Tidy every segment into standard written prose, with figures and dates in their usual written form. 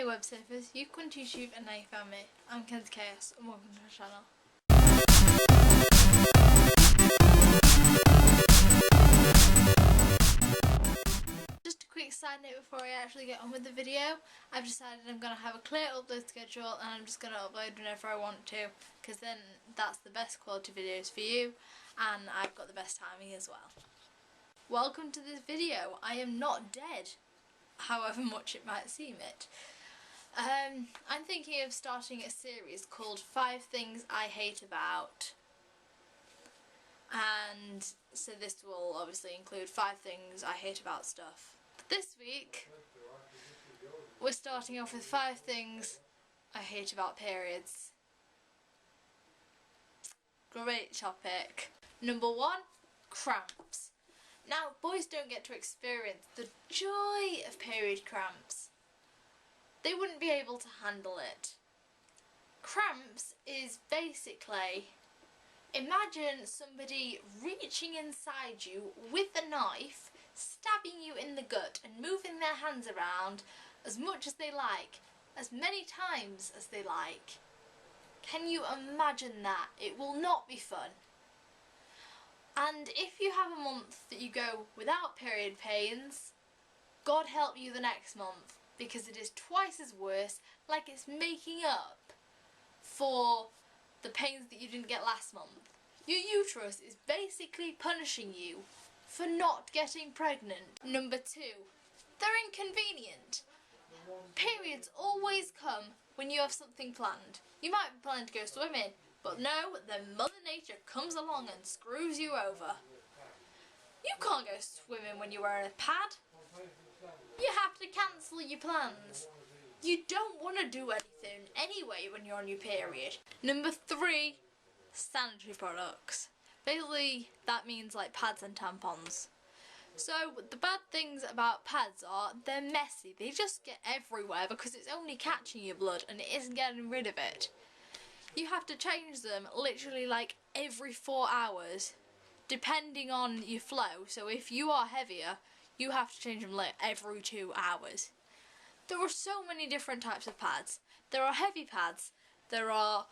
Hey web surfers, you come to YouTube and now you found me. I'm Ken's Chaos and welcome to my channel. Just a quick side note before I actually get on with the video. I've decided I'm going to have a clear upload schedule and I'm just going to upload whenever I want to, because then that's the best quality videos for you and I've got the best timing as well. Welcome to this video. I am not dead, however much it might seem it. I'm thinking of starting a series called 5 Things I Hate About, and so this will obviously include 5 things I hate about stuff. But this week we're starting off with 5 things I hate about periods. Great topic. Number 1, cramps. Now, boys don't get to experience the joy of period cramps. They wouldn't be able to handle it. Cramps is basically, imagine somebody reaching inside you with a knife, stabbing you in the gut and moving their hands around as much as they like, as many times as they like. Can you imagine that? It will not be fun. And if you have a month that you go without period pains, God help you the next month, because it is twice as worse, like it's making up for the pains that you didn't get last month. Your uterus is basically punishing you for not getting pregnant. Number 2, they're inconvenient. Periods always come when you have something planned. You might be planning to go swimming, but no, then Mother Nature comes along and screws you over. You can't go swimming when you're wearing a pad. You have to cancel your plans. You don't want to do anything anyway when you're on your period. Number 3, sanitary products. Basically, that means like pads and tampons. So the bad things about pads are they're messy. They just get everywhere because it's only catching your blood and it isn't getting rid of it. You have to change them literally like every 4 hours, depending on your flow. So if you are heavier, you have to change them like every 2 hours. There are so many different types of pads. There are heavy pads, there are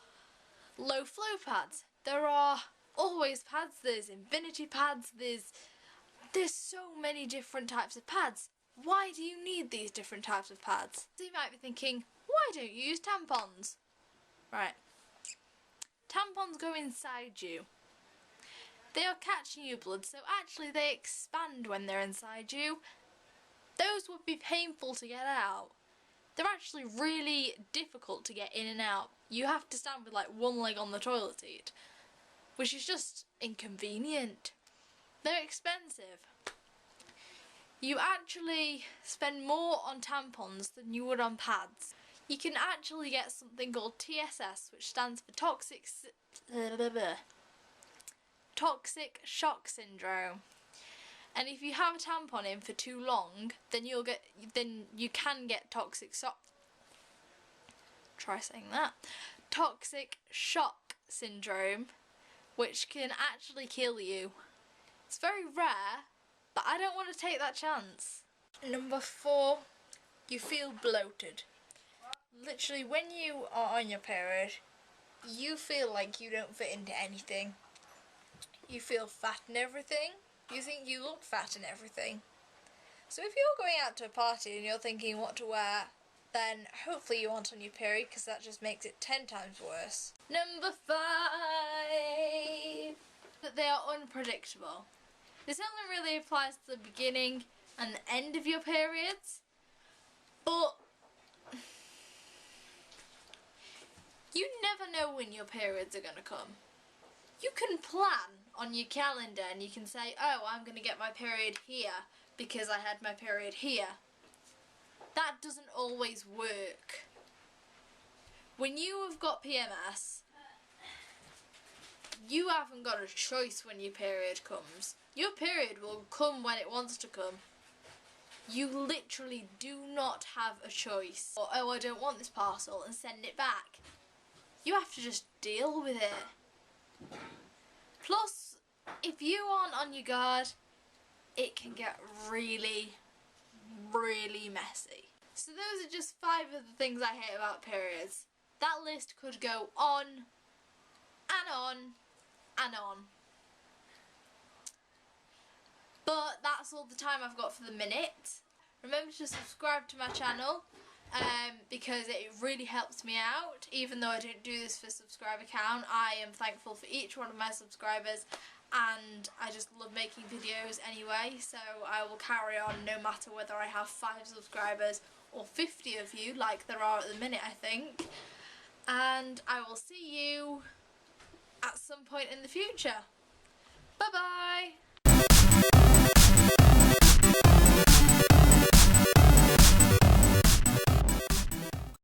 low flow pads, there are always pads, there's infinity pads, there's so many different types of pads. Why do you need these different types of pads? So you might be thinking, why don't you use tampons? Right. Tampons go inside you. They are catching your blood, so actually they expand when they're inside you. Those would be painful to get out. They're actually really difficult to get in and out. You have to stand with like one leg on the toilet seat, which is just inconvenient. They're expensive. You actually spend more on tampons than you would on pads. You can actually get something called TSS, which stands for toxic shock syndrome. And if you have a tampon in for too long, then you can get toxic shock syndrome, which can actually kill you. It's very rare, but I don't want to take that chance. Number 4, you feel bloated. Literally, when you are on your period, you feel like you don't fit into anything. You feel fat and everything. You think you look fat and everything. So if you're going out to a party and you're thinking what to wear, then hopefully you aren't on your period, because that just makes it 10 times worse. Number 5, that they are unpredictable. This only really applies to the beginning and the end of your periods, but you never know when your periods are going to come. You can plan on your calendar and you can say, oh, I'm going to get my period here because I had my period here. That doesn't always work. When you have got PMS, you haven't got a choice when your period comes. Your period will come when it wants to come. You literally do not have a choice. Or, oh, I don't want this parcel, and send it back. You have to just deal with it. Plus, if you aren't on your guard, it can get really, really messy. So those are just 5 of the things I hate about periods. That list could go on and on and on. But that's all the time I've got for the minute. Remember to subscribe to my channel because it really helps me out. Even though I don't do this for subscriber count, I am thankful for each one of my subscribers, and I just love making videos anyway, so I will carry on no matter whether I have 5 subscribers or 50 of you like there are at the minute, I think. And I will see you at some point in the future. Bye bye!